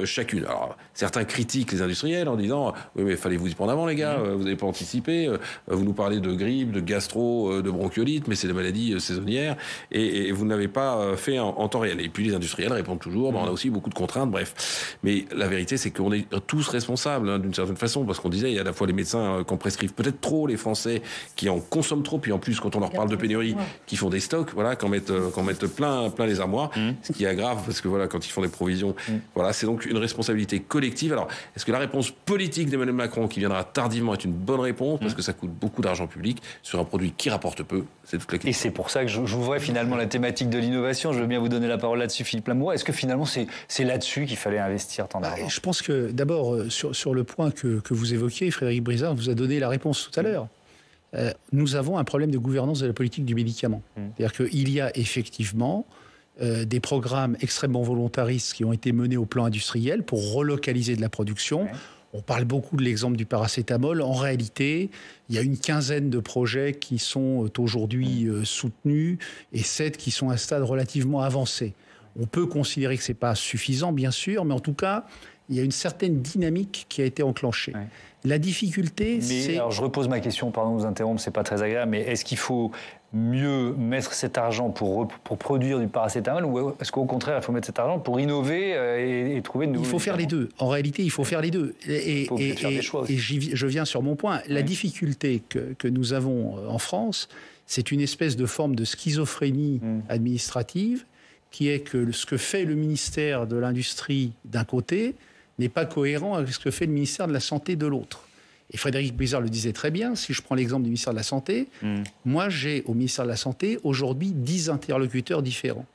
chacune. Alors certains critiquent les industriels en disant oui mais fallait vous y prendre avant les gars, vous n'avez pas anticipé, vous nous parlez de grippe, de gastro, de bronchiolite, mais c'est des maladies saisonnières et vous n'avez pas fait en temps réel. Et puis les industriels répondent toujours on a aussi beaucoup de contraintes, bref. Mais la vérité c'est qu'on est tous responsables d'une certaine façon, parce qu'on disait il y a à la fois les médecins qu'on prescrit peut-être trop, les Français qui en consomment trop, puis en plus quand on leur parle de pénurie, qui font des stocks, voilà, qu'en mettent plein les armoires, ce qui aggrave parce que voilà, quand ils font des provisions, voilà, c'est donc une responsabilité collective. Alors, est-ce que la réponse politique d'Emmanuel Macron, qui viendra tardivement, est une bonne réponse parce que ça coûte beaucoup d'argent public sur un produit qui rapporte peu? C'est toute la question.
Et c'est pour ça que j'ouvrais finalement la thématique de l'innovation. Je veux bien vous donner la parole là-dessus, Philippe Lamoureux. Est-ce que finalement c'est là-dessus qu'il fallait investir tant d'argent?
Je pense que d'abord sur le point que vous évoquiez, Frédéric Brizard vous a donné la réponse tout à l'heure. Nous avons un problème de gouvernance de la politique du médicament. C'est-à-dire qu'il y a effectivement des programmes extrêmement volontaristes qui ont été menés au plan industriel pour relocaliser de la production. On parle beaucoup de l'exemple du paracétamol. En réalité, il y a une quinzaine de projets qui sont aujourd'hui soutenus et 7 qui sont à un stade relativement avancé. On peut considérer que ce n'est pas suffisant, bien sûr, mais en tout cas, il y a une certaine dynamique qui a été enclenchée. La difficulté, c'est...
Alors, je repose ma question, pardon de vous interrompre, c'est pas très agréable, mais est-ce qu'il faut mieux mettre cet argent pour produire du paracétamol, ou est-ce qu'au contraire, il faut mettre cet argent pour innover et trouver de nouveaux...
Il faut faire les deux. En réalité, il faut faire les deux. Et je viens sur mon point. La difficulté que nous avons en France, c'est une espèce de forme de schizophrénie administrative, qui est que ce que fait le ministère de l'Industrie d'un côté n'est pas cohérent avec ce que fait le ministère de la Santé de l'autre. Et Frédéric Brizard le disait très bien, si je prends l'exemple du ministère de la Santé, moi j'ai au ministère de la Santé aujourd'hui 10 interlocuteurs différents.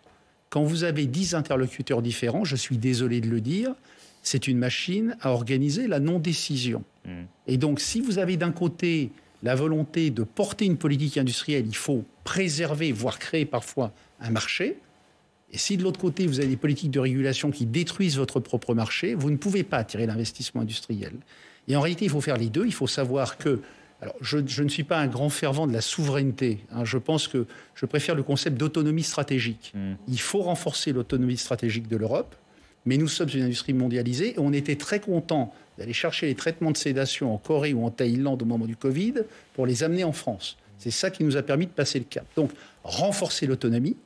Quand vous avez 10 interlocuteurs différents, je suis désolé de le dire, c'est une machine à organiser la non-décision. Et donc si vous avez d'un côté la volonté de porter une politique industrielle, il faut préserver, voire créer parfois un marché. Et si de l'autre côté, vous avez des politiques de régulation qui détruisent votre propre marché, vous ne pouvez pas attirer l'investissement industriel. Et en réalité, il faut faire les deux. Il faut savoir que... Alors, je ne suis pas un grand fervent de la souveraineté. Je pense que je préfère le concept d'autonomie stratégique. Il faut renforcer l'autonomie stratégique de l'Europe, mais nous sommes une industrie mondialisée et on était très contents d'aller chercher les traitements de sédation en Corée ou en Thaïlande au moment du Covid pour les amener en France. C'est ça qui nous a permis de passer le cap. Donc, renforcer l'autonomie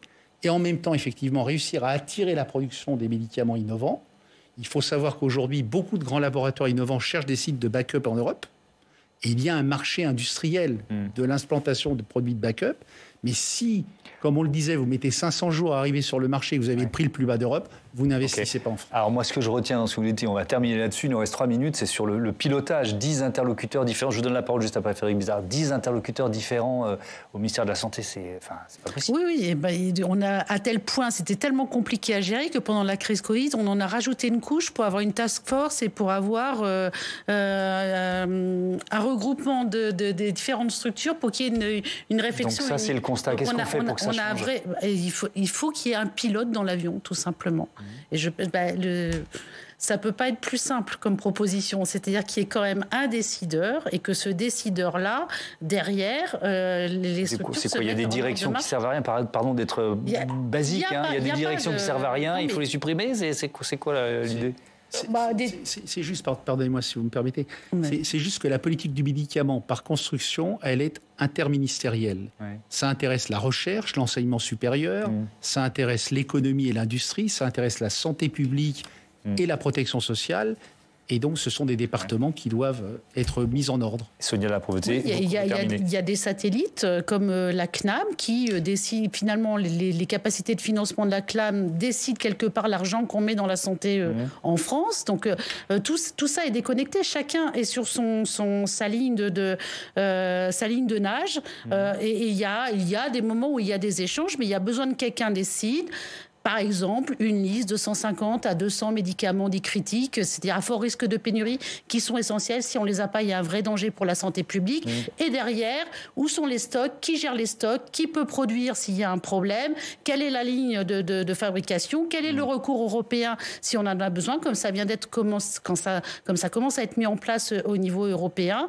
et en même temps, effectivement, réussir à attirer la production des médicaments innovants. Il faut savoir qu'aujourd'hui, beaucoup de grands laboratoires innovants cherchent des sites de backup en Europe. Et il y a un marché industriel de l'implantation de produits de backup. Mais si, comme on le disait, vous mettez 500 jours à arriver sur le marché et que vous avez le prix le plus bas d'Europe, vous n'investissez pas en France.
Alors moi, ce que je retiens dans ce que vous dites, on va terminer là-dessus, il nous reste 3 minutes, c'est sur le pilotage. 10 interlocuteurs différents. Je vous donne la parole juste après Frédéric Bizard. 10 interlocuteurs différents au ministère de la Santé, c'est pas possible.
Oui, on a à tel point, c'était tellement compliqué à gérer que pendant la crise Covid, on en a rajouté une couche pour avoir une task force et pour avoir un regroupement des différentes structures pour qu'il y ait une réflexion.
Donc ça, c'est le constat. Qu'est-ce qu'on fait pour que ça change ?
Il faut qu'il y ait un pilote dans l'avion, tout simplement. Et ça ne peut pas être plus simple comme proposition. C'est-à-dire qu'il y ait quand même un décideur et que ce décideur-là, derrière, les structures...
C'est quoi ? Il y a des directions qui ne servent à rien, pardon d'être basique. Il y a des directions qui ne servent à rien, il faut les supprimer. C'est quoi l'idée ?
C'est juste, pardonnez-moi si vous me permettez, c'est juste que la politique du médicament, par construction, elle est interministérielle. Ça intéresse la recherche, l'enseignement supérieur, ça intéresse l'économie et l'industrie, ça intéresse la santé publique et la protection sociale. Et donc, ce sont des départements qui doivent être mis en ordre.
Sonia Laprovoté,
il y a des satellites comme la CNAM qui décide finalement les capacités de financement de la CNAM décident quelque part l'argent qu'on met dans la santé en France. Donc tout ça est déconnecté. Chacun est sur sa ligne de nage. Et il y a des moments où il y a des échanges, mais il y a besoin de quelqu'un décide. Par exemple, une liste de 150 à 200 médicaments dits critiques, c'est-à-dire à fort risque de pénurie, qui sont essentiels. Si on ne les a pas, il y a un vrai danger pour la santé publique. Et derrière, où sont les stocks ? Qui gère les stocks ? Qui peut produire s'il y a un problème ? Quelle est la ligne de fabrication ? Quel est le recours européen si on en a besoin ? Comme ça vient d'être comme ça commence à être mis en place au niveau européen.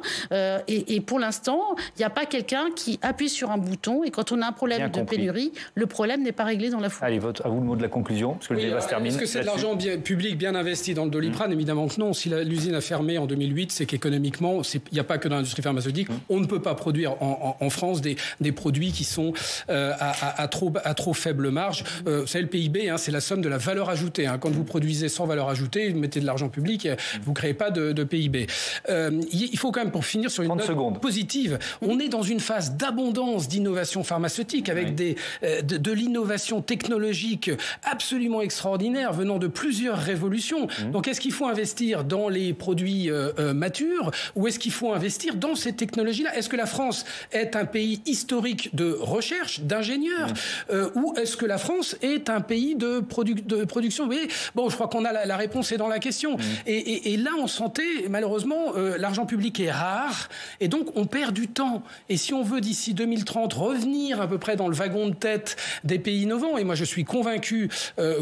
Et pour l'instant, il n'y a pas quelqu'un qui appuie sur un bouton. Et quand on a un problème de pénurie, le problème n'est pas réglé dans la foulée.
Allez, à vous le mot de la conclusion, parce que le débat se termine.
Est-ce que c'est de l'argent public bien investi dans le Doliprane ? Évidemment que non. Si l'usine a fermé en 2008, c'est qu'économiquement, il n'y a pas que dans l'industrie pharmaceutique. On ne peut pas produire en France des produits qui sont à trop faible marge. Vous savez, le PIB, c'est la somme de la valeur ajoutée. Quand vous produisez sans valeur ajoutée, vous mettez de l'argent public, vous ne créez pas de PIB. Il faut quand même, pour finir sur une note positive, on est dans une phase d'abondance d'innovation pharmaceutique avec de l'innovation technologique absolument extraordinaire venant de plusieurs révolutions. Donc est-ce qu'il faut investir dans les produits matures ou est-ce qu'il faut investir dans ces technologies-là ? Est-ce que la France est un pays historique de recherche, d'ingénieurs ou est-ce que la France est un pays de production ? Vous voyez, bon, je crois qu'on a la réponse est dans la question. Et là, en santé, malheureusement, l'argent public est rare et donc on perd du temps. Et si on veut d'ici 2030 revenir à peu près dans le wagon de tête des pays innovants, et moi je suis convaincu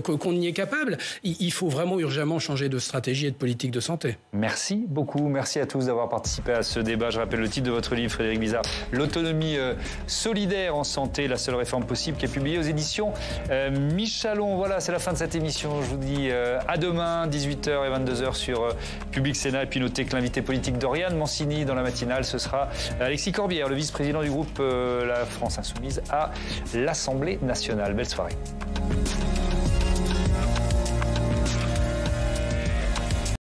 qu'on y est capable, il faut vraiment urgemment changer de stratégie et de politique de santé.
Merci beaucoup, merci à tous d'avoir participé à ce débat. Je rappelle le titre de votre livre, Frédéric Bizard, L'autonomie solidaire en santé, la seule réforme possible, qui est publié aux éditions Michalon. Voilà, c'est la fin de cette émission. Je vous dis à demain, 18h et 22h sur Public Sénat. Et puis notez que l'invité politique d'Oriane Mancini dans la matinale, ce sera Alexis Corbière, le vice-président du groupe La France Insoumise à l'Assemblée nationale. Belle soirée.